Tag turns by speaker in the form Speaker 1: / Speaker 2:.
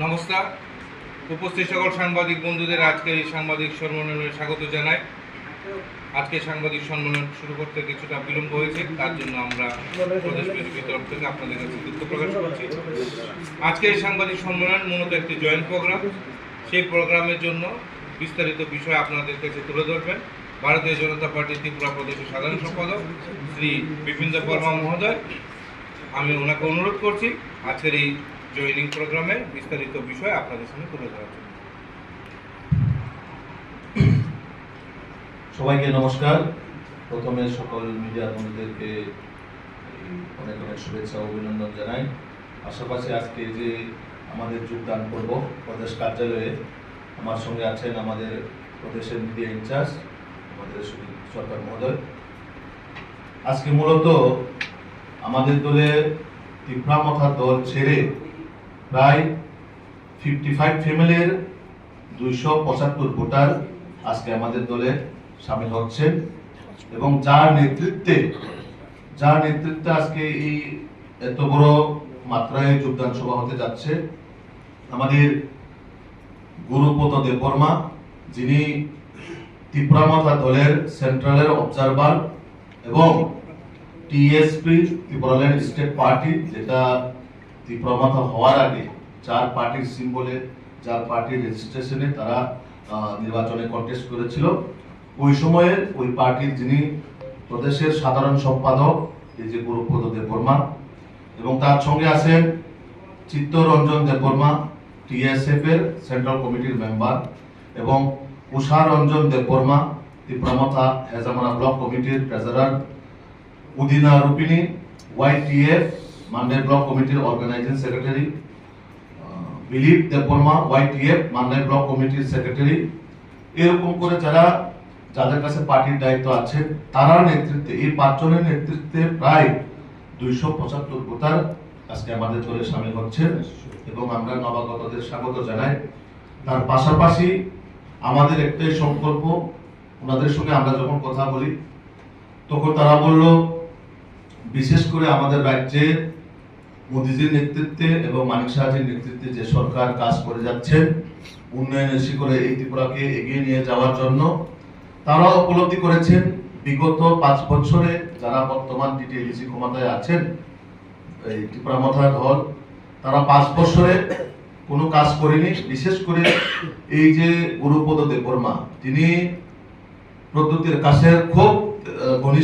Speaker 1: নমস্কার। উপস্থিত সকল সাংবাদিক বন্ধুদের আজকে এই সাংবাদিক সম্মেলনে স্বাগত জানাই। আজকে সাংবাদিক সম্মেলন শুরু করতে কিছুটা বিলম্ব হয়েছে, তার জন্য আমরা প্রদেশ বিজেপির তরফ থেকে আপনাদের কাছে দুঃখ প্রকাশ করছি। আজকে এই সাংবাদিক সম্মেলন মূলত একটি জয়েন্ট প্রোগ্রাম। সেই প্রোগ্রামের জন্য বিস্তারিত বিষয় আপনাদের কাছে তুলে ধরবেন ভারতীয় জনতা পার্টি ত্রিপুরা প্রদেশের সাধারণ সম্পাদক শ্রী বিপিন দেব বর্মা মহোদয়। আমি ওনাকে অনুরোধ করছি আজকের এই জয়েনিং প্রোগ্রামের বিস্তারিত বিষয় আপনাদের সামনে তুলে ধরার জন্য।
Speaker 2: সবাইকে নমস্কার। প্রথমে সকল মিডিয়া বন্ধুদেরকে অনেক অনেক শুভেচ্ছা ও অভিনন্দন জানাই। পাশাপাশি আজকে যে আমাদের যোগদান করব প্রদেশ কার্যালয়ে, আমার সঙ্গে আছেন আমাদের প্রদেশের মিডিয়া ইনচার্জ আমাদের সুদীপ সরকার মহোদয়। আজকে মূলত আমাদের দলে তীব্রামথা দল ছেড়ে প্রায় 55 ফ্যামিলির 275 ভোটার আজকে আমাদের দলে সামিল হচ্ছেন এবং যার নেতৃত্বে আজকে এই এত বড় মাত্রায় যোগদান সভা হতে যাচ্ছে আমাদের গুরুপদ দেববর্মা, যিনি ত্রিপুরামাথা দলের সেন্ট্রালের অবজারভার এবং টিএসপি ত্রিপুরাল্যান্ড স্টেট পার্টি, যেটা ত্রিপুরামাথা হওয়ার আগে যার পার্টির সিম্বলে, যার পার্টির রেজিস্ট্রেশনে তারা নির্বাচনে কন্টেস্ট করেছিল, ওই সময়ের ওই পার্টির যিনি প্রদেশের সাধারণ সম্পাদক এই যে গুরুপদ দেববর্মা, এবং তার সঙ্গে আছেন চিত্তরঞ্জন দেববর্মা, টিএসএফ এর সেন্ট্রাল কমিটির মেম্বার, এবং উষা রঞ্জন দেববর্মা, ত্রিপুরামাথা হেজামারা ব্লক কমিটির ট্রেজারার, উদিনা রূপিনী, ওয়াইটিএফ মান্ডাই ব্লক কমিটির organizing secretary, Dilip Debbarma, YTF Mandai block কমিটির সেক্রেটারি। এরকম করে যাদের কাছে পার্টির দায়িত্ব আছে তারা নেতৃত্বে, এই 5 জনের নেতৃত্বে প্রায় 275 ভোটার আজকে আমাদের দলে সামিল হচ্ছে এবং আমরা নবাগতদের স্বাগত জানাই। তার পাশাপাশি আমাদের একটাই সংকল্প, ওনাদের সঙ্গে আমরা যখন কথা বলি তখন তারা বলল, বিশেষ করে আমাদের রাজ্যে মোদীজির নেতৃত্বে এবং মানিক সাহাজির নেতৃত্বে যে সরকার কাজ করে যাচ্ছেন উন্নয়নের শিখরে এই ত্রিপুরাকে এগিয়ে নিয়ে যাওয়ার জন্য, তারা উপলব্ধি করেছেন বিগত 5 বছরে যারা বর্তমান টিটিএলসি ক্ষমতায় আছেন এই ত্রিপুরামাথা দল, তারা 5 বছরে কোনো কাজ করেনি। বিশেষ করে এই যে গুরুপদ দেববর্মা, তিনি প্রদ্যুতের কাছের খুব ঘনিষ্ঠ